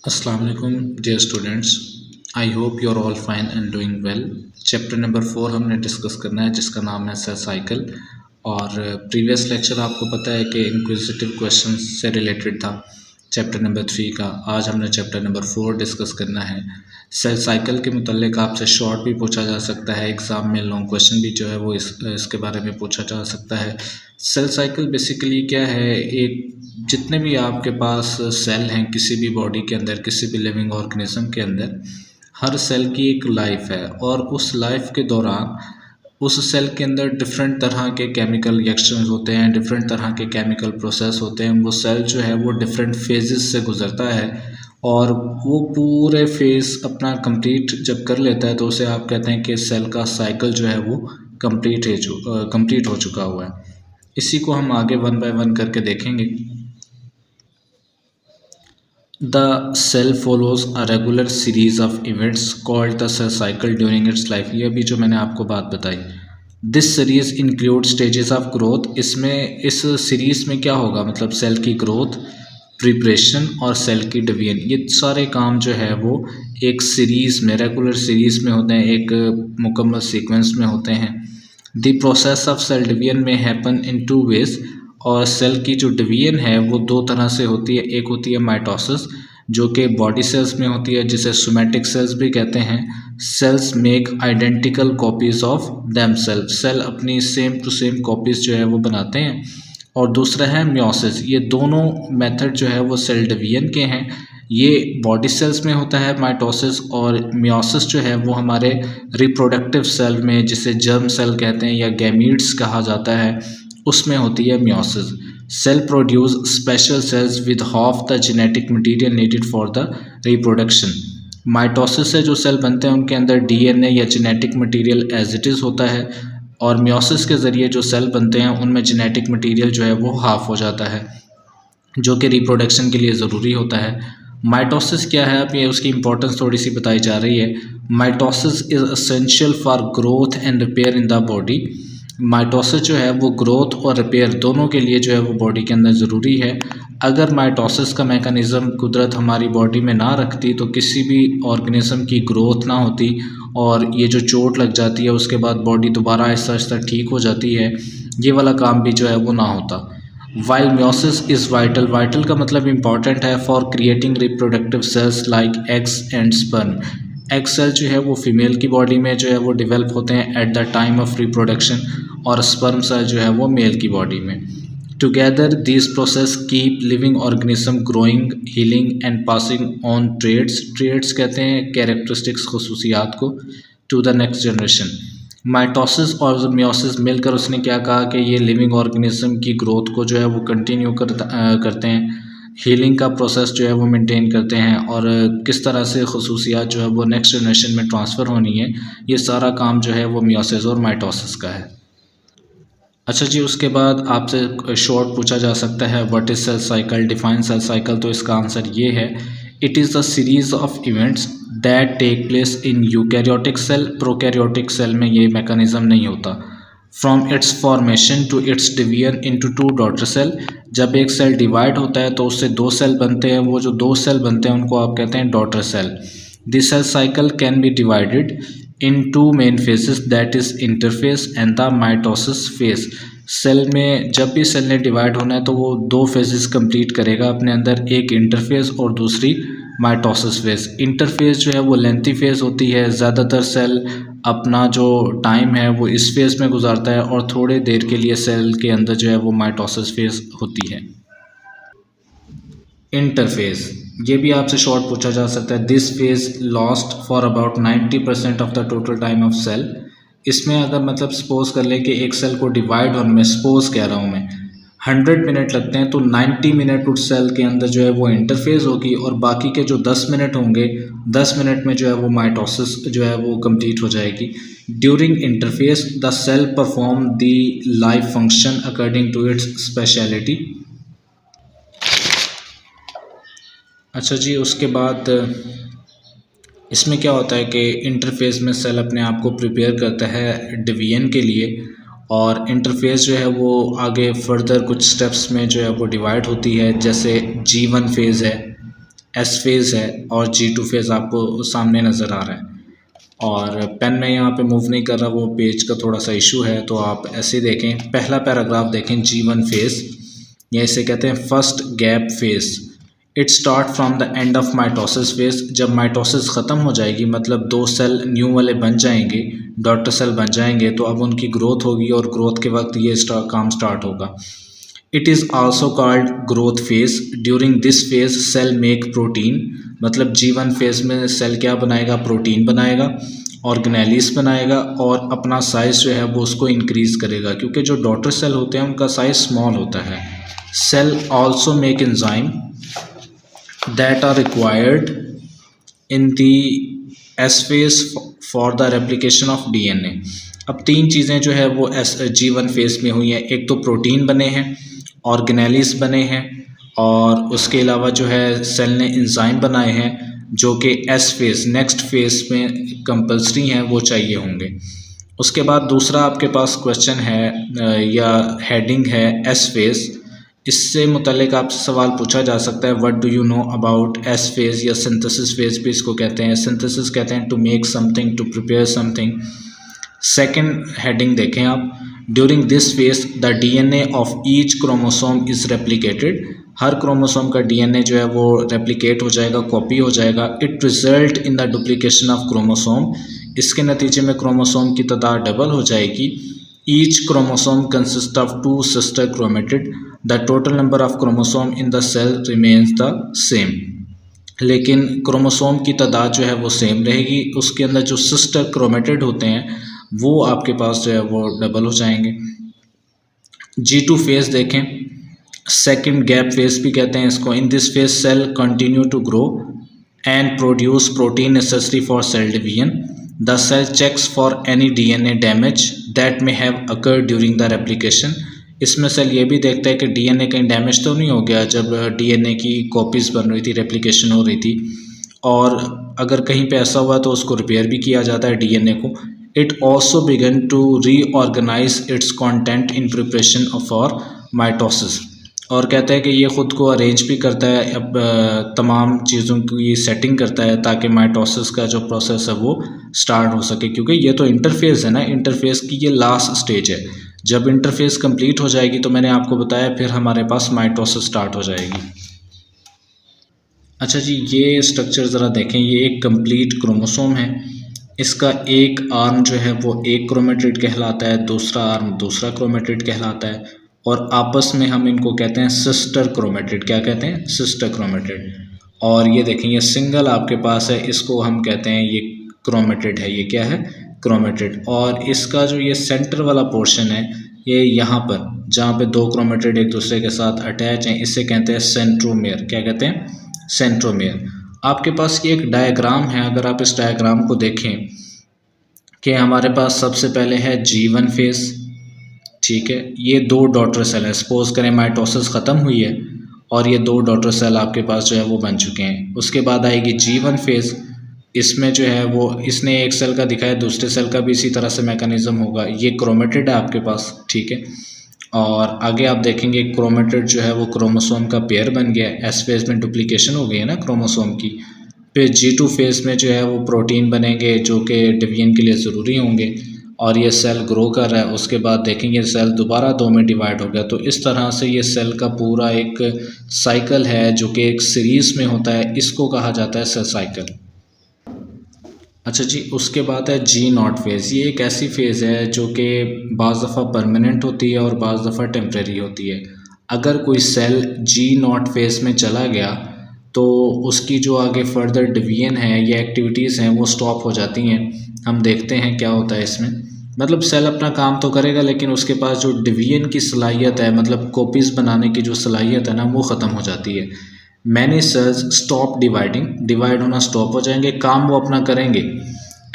Assalamu alaikum dear students. I hope you're all fine and doing well. Chapter number 4 हमने discuss करना है जिसका नाम है सेल साइकिल। और प्रीवियस लेक्चर आपको पता है कि इंक्विजिटिव क्वेश्चन से रिलेटेड था चैप्टर नंबर 3 का। आज हमने चैप्टर नंबर 4 डिस्कस करना है। सेल साइकिल के मुतालिक आपसे शॉर्ट भी पूछा जा सकता है, एग्ज़ाम में लॉन्ग क्वेश्चन भी जो है वो इसके बारे में पूछा जा सकता है। सेल साइकिल बेसिकली क्या है, एक जितने भी आपके पास सेल हैं किसी भी बॉडी के अंदर, किसी भी लिविंग ऑर्गेनिज्म के अंदर, हर सेल की एक लाइफ है और उस लाइफ के दौरान उस सेल के अंदर डिफरेंट तरह के केमिकल रिएक्शंस होते हैं, डिफरेंट तरह के केमिकल प्रोसेस होते हैं। वो सेल जो है वो डिफरेंट फेजेस से गुजरता है और वो पूरे फेज़ अपना कंप्लीट जब कर लेता है तो उसे आप कहते हैं कि सेल का साइकिल जो है वो कंप्लीट हो चुका हुआ है। इसी को हम आगे वन बाय वन करके देखेंगे। The cell follows a regular series of events called the cell cycle during its life। ये अभी जो मैंने आपको बात बताई, this series include stages of growth. इसमें इस सीरीज़ में क्या होगा, मतलब सेल की ग्रोथ, प्रिपरेशन और सेल की डिवीजन, ये सारे काम जो है वो एक सीरीज़ में, रेगुलर सीरीज़ में होते हैं, एक मुकम्मल सीक्वेंस में होते हैं। The process of cell division में हैपन इन टू वेज। और सेल की जो डिवीजन है वो दो तरह से होती है। एक होती है माइटोसिस जो कि बॉडी सेल्स में होती है, जिसे सोमैटिक सेल्स भी कहते हैं। Cells make identical copies of themself. Cell अपनी सेम टू सेम कॉपीज़ जो है वो बनाते हैं। और दूसरा है मियोसिस। ये दोनों मेथड जो है वो सेल डिवीजन के हैं। ये बॉडी सेल्स में होता है माइटोसिस, और मियोसिस जो है वो हमारे रिप्रोडक्टिव सेल में, जिसे जर्म सेल कहते हैं या गैमीट्स कहा जाता है, उसमें होती है meiosis. Cell produce special cells with half the genetic material needed for the reproduction. Mitosis से जो सेल बनते हैं उनके अंदर डीएनए या genetic material as it is होता है, और मियोसिस के ज़रिए जो सेल बनते हैं उनमें जेनेटिक मटेरियल जो है वो हाफ हो जाता है, जो कि रिप्रोडक्शन के लिए ज़रूरी होता है। माइटोसिस क्या है, अब ये उसकी इंपॉर्टेंस थोड़ी सी बताई जा रही है। Mitosis is essential for growth and repair in the body. Mitosis जो है वो ग्रोथ और रिपेयर दोनों के लिए जो है वो बॉडी के अंदर ज़रूरी है। अगर माइटोसिस का मैकेनिज़्म कुदरत हमारी बॉडी में ना रखती तो किसी भी ऑर्गेनिज्म की ग्रोथ ना होती, और ये जो चोट लग जाती है उसके बाद बॉडी दोबारा आहिस्ता आहिस्ता ठीक हो जाती है, ये वाला काम भी जो है वो ना होता। While meiosis is vital, vital का मतलब इम्पॉर्टेंट है for creating reproductive cells like eggs and sperm. Egg cell जो है वो फीमेल की बॉडी में जो है वो डेवलप होते हैं at the time of reproduction, और स्पर्म सेल जो है वो मेल की बॉडी में। Together this process keep living organism growing, healing and passing on traits. Traits कहते हैं कैरेक्टरिस्टिक्स, खसूसियात को, to the next generation. Mitosis और मियोसिस मिलकर उसने क्या कहा कि ये लिविंग ऑर्गेनिज्म की ग्रोथ को जो है वो कंटिन्यू करते हैं, हीलिंग का प्रोसेस जो है वो मेंटेन करते हैं, और किस तरह से खसूसियात जो है वो नेक्स्ट जनरेशन में ट्रांसफ़र होनी है, ये सारा काम जो है वो मियोसिस और माइटोसिस का है। अच्छा जी, उसके बाद आपसे शॉर्ट पूछा जा सकता है what is cell cycle, define cell cycle. तो इसका आंसर ये है, it is the series of events that take place in eukaryotic cell. Prokaryotic cell में ये मैकेनिज़्म नहीं होता। From its formation to its division into two daughter cell. जब एक सेल डिवाइड होता है तो उससे दो सेल बनते हैं, वो जो दो सेल बनते हैं उनको आप कहते हैं daughter cell. This cell cycle can be divided in two main phases, that is interphase and the mitosis phase. Cell में जब भी सेल ने डिवाइड होना है तो वो दो फेजेस कंप्लीट करेगा अपने अंदर, एक इंटरफेस और दूसरी माइटोसिस फेज। इंटरफेस जो है वो लेंथी फेज होती है, ज़्यादातर सेल अपना जो टाइम है वो इस फेज में गुजारता है, और थोड़े देर के लिए सेल के अंदर जो है वो माइटोसिस फेज होती है। इंटरफेस, ये भी आपसे शॉर्ट पूछा जा सकता है। This phase lasts for about 90% of the total time of cell. इसमें अगर मतलब सपोज कर ले कि एक सेल को डिवाइड होने में, सपोज कह रहा हूँ मैं, 100 मिनट लगते हैं, तो 90 मिनट उस सेल के अंदर जो है वो इंटरफेस होगी, और बाकी के जो 10 मिनट होंगे, 10 मिनट में जो है वो माइटोसिस जो है वो कंप्लीट हो जाएगी। During interphase the cell perform the life function according to its speciality. अच्छा जी, उसके बाद इसमें क्या होता है कि इंटरफेस में सेल अपने आप को प्रिपेयर करता है डिवीजन के लिए, और इंटरफेस जो है वो आगे फर्दर कुछ स्टेप्स में जो है वो डिवाइड होती है। जैसे G1 फेज़ है, एस फेज़ है और G2 फेज़ आपको सामने नज़र आ रहा है। और पेन में यहाँ पे मूव नहीं कर रहा, वो पेज का थोड़ा सा इशू है, तो आप ऐसे देखें। पहला पैराग्राफ देखें, G1 फेज़, या इसे कहते हैं first gap phase. It start from the end of mitosis phase. जब माइटोसिस ख़त्म हो जाएगी, मतलब 2 सेल न्यू वाले बन जाएंगे, डॉटर सेल बन जाएंगे, तो अब उनकी ग्रोथ होगी और ग्रोथ के वक्त ये काम स्टार्ट होगा। It is also called growth phase. During this phase cell make protein, मतलब G1 फेज़ में सेल क्या बनाएगा, प्रोटीन बनाएगा, ऑर्गेनेलिस बनाएगा और अपना साइज़ जो है वो उसको इंक्रीज़ करेगा, क्योंकि जो डॉटर सेल होते हैं उनका साइज़ स्मॉल होता है। Cell also make enzyme that are required in the S phase for the replication of DNA। अब 3 चीज़ें जो है वो G1 फेज़ में हुई हैं। एक तो प्रोटीन बने हैं, ऑर्गेनेलिस बने हैं, और उसके अलावा जो है सेल ने एंजाइम बनाए हैं जो कि एस फेज़, नेक्स्ट फेज़ में कंपल्सरी हैं, वो चाहिए होंगे। उसके बाद दूसरा आपके पास क्वेश्चन है या हेडिंग है एस फेज़। इससे मुतल्लिक आपसे सवाल पूछा जा सकता है, what do you know about S phase या सिंथेसिस फेज़ भी इसको कहते हैं। सिंथेसिस कहते हैं to make something, to prepare something. Second heading देखें आप, during this phase the DNA of each chromosome is replicated. हर क्रोमोसोम का DNA जो है वो रेप्लिकेट हो जाएगा, कॉपी हो जाएगा। It result in the duplication of chromosome. इसके नतीजे में क्रोमोसोम की तादाद डबल हो जाएगी। Each chromosome consist of 2 sister chromatid. The total number of chromosome in the cell remains the same. लेकिन क्रोमोसोम की तादाद जो है वो सेम रहेगी, उसके अंदर जो सिस्टर क्रोमेटिड होते हैं वो आपके पास जो है वो डबल हो जाएंगे। G2 फेज़ देखें, सेकंड गैप फेज़ भी कहते हैं इसको। In this phase cell continue to grow and produce protein necessary for cell division. The cell checks for any DNA damage that may have occurred during the replication. इसमें cell ये भी देखता है कि DNA कहीं डैमेज तो नहीं हो गया जब DNA की कॉपीज़ बन रही थी, रेप्लिकेशन हो रही थी, और अगर कहीं पे ऐसा हुआ तो उसको रिपेयर भी किया जाता है DNA को। It also begin to reorganize its content in preparation for mitosis. और कहता है कि ये ख़ुद को अरेंज भी करता है, अब तमाम चीज़ों की सेटिंग करता है ताकि माइटोसिस का जो प्रोसेस है वो स्टार्ट हो सके, क्योंकि ये तो इंटरफेज़ है ना, इंटरफेज़ की ये लास्ट स्टेज है। जब इंटरफेज़ कंप्लीट हो जाएगी तो मैंने आपको बताया फिर हमारे पास माइटोसिस स्टार्ट हो जाएगी। अच्छा जी, ये स्ट्रक्चर ज़रा देखें। ये एक कंप्लीट क्रोमोसोम है। इसका एक आर्म जो है वो एक क्रोमेटिड कहलाता है, दूसरा आर्म दूसरा क्रोमेटिड कहलाता है, और आपस में हम इनको कहते हैं सिस्टर क्रोमेटिड। क्या कहते हैं? Sister chromatid. और ये देखें, ये सिंगल आपके पास है, इसको हम कहते हैं ये क्रोमेटिड है। ये क्या है? क्रोमेटिड। और इसका जो ये सेंटर वाला पोर्शन है, ये यहाँ पर जहाँ पे 2 क्रोमेटिड एक दूसरे के साथ अटैच हैं, इससे कहते हैं सेंट्रोमेयर। क्या कहते हैं? सेंट्रोमेयर। आपके पास ये एक डायग्राम है, अगर आप इस डायग्राम को देखें कि हमारे पास सबसे पहले है G1 फेज़, ठीक है। ये 2 डॉटर सेल है, सपोज करें माइटोसिस ख़त्म हुई है और ये 2 डॉटर सेल आपके पास जो है वो बन चुके हैं। उसके बाद आएगी G1 फेज़। इसमें जो है वो इसने एक सेल का दिखाया, दूसरे सेल का भी इसी तरह से मैकेनिज़्म होगा। ये क्रोमेटिड है आपके पास, ठीक है। और आगे आप देखेंगे क्रोमेटिड जो है वो क्रोमोसोम का पेयर बन गया है। एस फेज़ में डुप्लीकेशन हो गई है ना क्रोमोसोम की। फिर G2 फेज़ में जो है वो प्रोटीन बनेंगे जो कि डिवीजन के लिए ज़रूरी होंगे, और ये सेल ग्रो कर रहा है। उसके बाद देखेंगे सेल दोबारा 2 में डिवाइड हो गया। तो इस तरह से ये सेल का पूरा एक साइकिल है जो कि एक सीरीज़ में होता है, इसको कहा जाता है सेल साइकिल। अच्छा जी, उसके बाद है G0 फेज़। ये एक ऐसी फ़ेज़ है जो कि बाज़ दफ़ा परमानेंट होती है और बाज़ दफ़ा टेम्परेरी होती है। अगर कोई सेल G0 फेज़ में चला गया तो उसकी जो आगे फर्दर डिवीजन है या एक्टिविटीज़ हैं वो स्टॉप हो जाती हैं। हम देखते हैं क्या होता है इसमें। मतलब सेल अपना काम तो करेगा लेकिन उसके पास जो डिवीजन की सलाहियत है, मतलब कॉपीज़ बनाने की जो सलाहियत है ना, वो ख़त्म हो जाती है। Many cells stop dividing, divide होना स्टॉप हो जाएंगे, काम वो अपना करेंगे,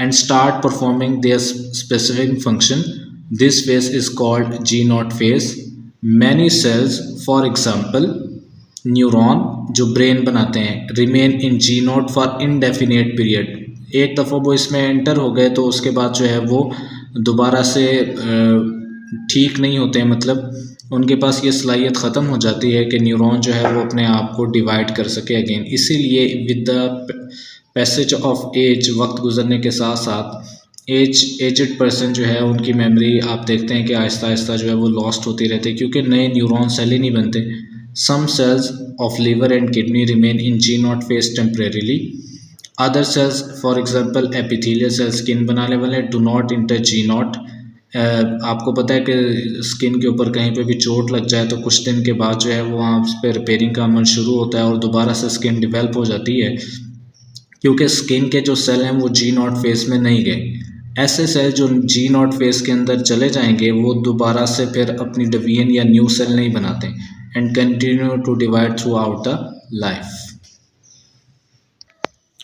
and start performing there specific function. This phase is called G0 phase. Many cells for example neuron जो ब्रेन बनाते हैं remain in G0 for indefinite period. एक दफ़ा वो इसमें एंटर हो गए तो उसके बाद जो है वो दोबारा से ठीक नहीं होते हैं, मतलब उनके पास ये सलाहियत ख़त्म हो जाती है कि न्यूरॉन जो है वो अपने आप को डिवाइड कर सके अगेन। इसीलिए with the passage of age, वक्त गुजरने के साथ साथ एजड पर्सन जो है उनकी मेमोरी आप देखते हैं कि आहिस्ता आहिस्ता जो है वो लॉस्ट होती रहती है, क्योंकि नए न्यूरॉन सेल ही नहीं बनते। Some cells of liver and kidney remain in G naught phase temporarily. Other cells for example epithelial cells skin बनाने वाले do not enter G naught. आपको पता है कि स्किन के ऊपर कहीं पे भी चोट लग जाए तो कुछ दिन के बाद जो है वो वहाँ पे रिपेयरिंग का अमल शुरू होता है और दोबारा से स्किन डेवलप हो जाती है, क्योंकि स्किन के जो सेल हैं वो जी नॉट फेज में नहीं गए। ऐसे सेल जो जी नॉट फेज के अंदर चले जाएंगे वो दोबारा से फिर अपनी डिवीजन या न्यू सेल नहीं बनाते and continue to divide throughout the life.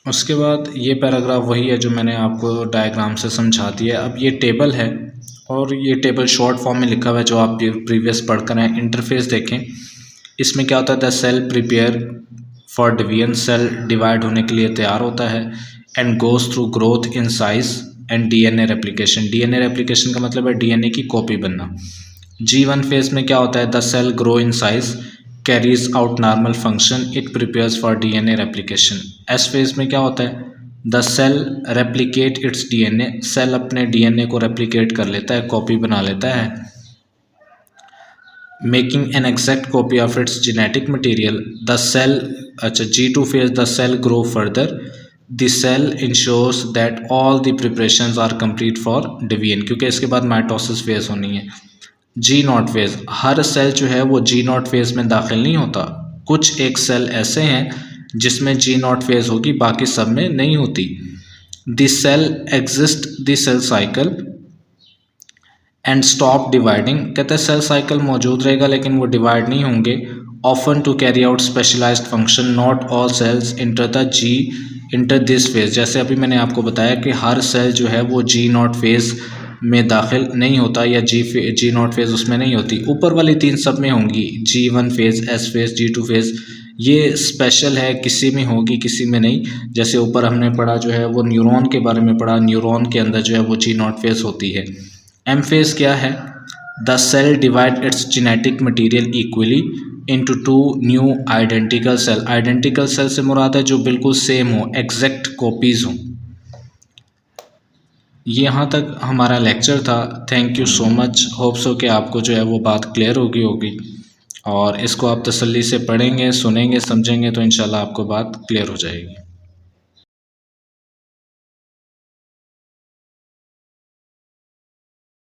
उसके बाद ये पैराग्राफ वही है जो मैंने आपको डायग्राम से समझा दिया। अब ये टेबल है और ये टेबल शॉर्ट फॉर्म में लिखा हुआ है जो आप प्रीवियस पढ़कर हैं। इंटरफेस देखें, इसमें क्या होता है, the cell prepare for division, cell divide होने के लिए तैयार होता है and goes through growth in size and DNA replication. DNA replication का मतलब है डीएनए की कॉपी बनना। G1 फेज में क्या होता है, the cell grow in size, carries out normal function, it prepares for DNA replication. S phase में क्या होता है, the cell replicate its DNA, cell अपने डीएनए को रेप्लिकेट कर लेता है, कॉपी बना लेता है, making an exact copy of its genetic material. The cell, अच्छा G2 phase, the cell grow further, the cell ensures that all the preparations are complete for division, क्योंकि इसके बाद माइटोसिस फेज होनी है। जी नॉट फेज, हर cell जो है वो जी naught phase में दाखिल नहीं होता। कुछ एक सेल ऐसे हैं जिसमें जी नॉट फेज होगी, बाकी सब में नहीं होती। The cell exit the cell cycle and stop dividing, कहते हैं सेल साइकिल मौजूद रहेगा लेकिन वो डिवाइड नहीं होंगे। Often to carry out specialized function, not all cells enter this phase. जैसे अभी मैंने आपको बताया कि हर सेल जो है वो जी नॉट फेज में दाखिल नहीं होता या जी नॉट फेज उसमें नहीं होती। ऊपर वाली तीन सब में होंगी, G1 phase, S phase, G2 phase, ये स्पेशल है, किसी में होगी किसी में नहीं। जैसे ऊपर हमने पढ़ा जो है वो न्यूरॉन के बारे में पढ़ा, न्यूरॉन के अंदर जो है वो जी नॉट फेज होती है। एम फेज क्या है, the cell divide its genetic material equally into two new identical cell. Identical cell से मुराद है जो बिल्कुल सेम हो, एग्जैक्ट कॉपीज़ हों। यहाँ तक हमारा लेक्चर था। Thank you so much. Hope so कि आपको जो है वो बात क्लियर होगी और इसको आप तसल्ली से पढ़ेंगे, सुनेंगे, समझेंगे तो इंशाल्लाह आपको बात क्लियर हो जाएगी।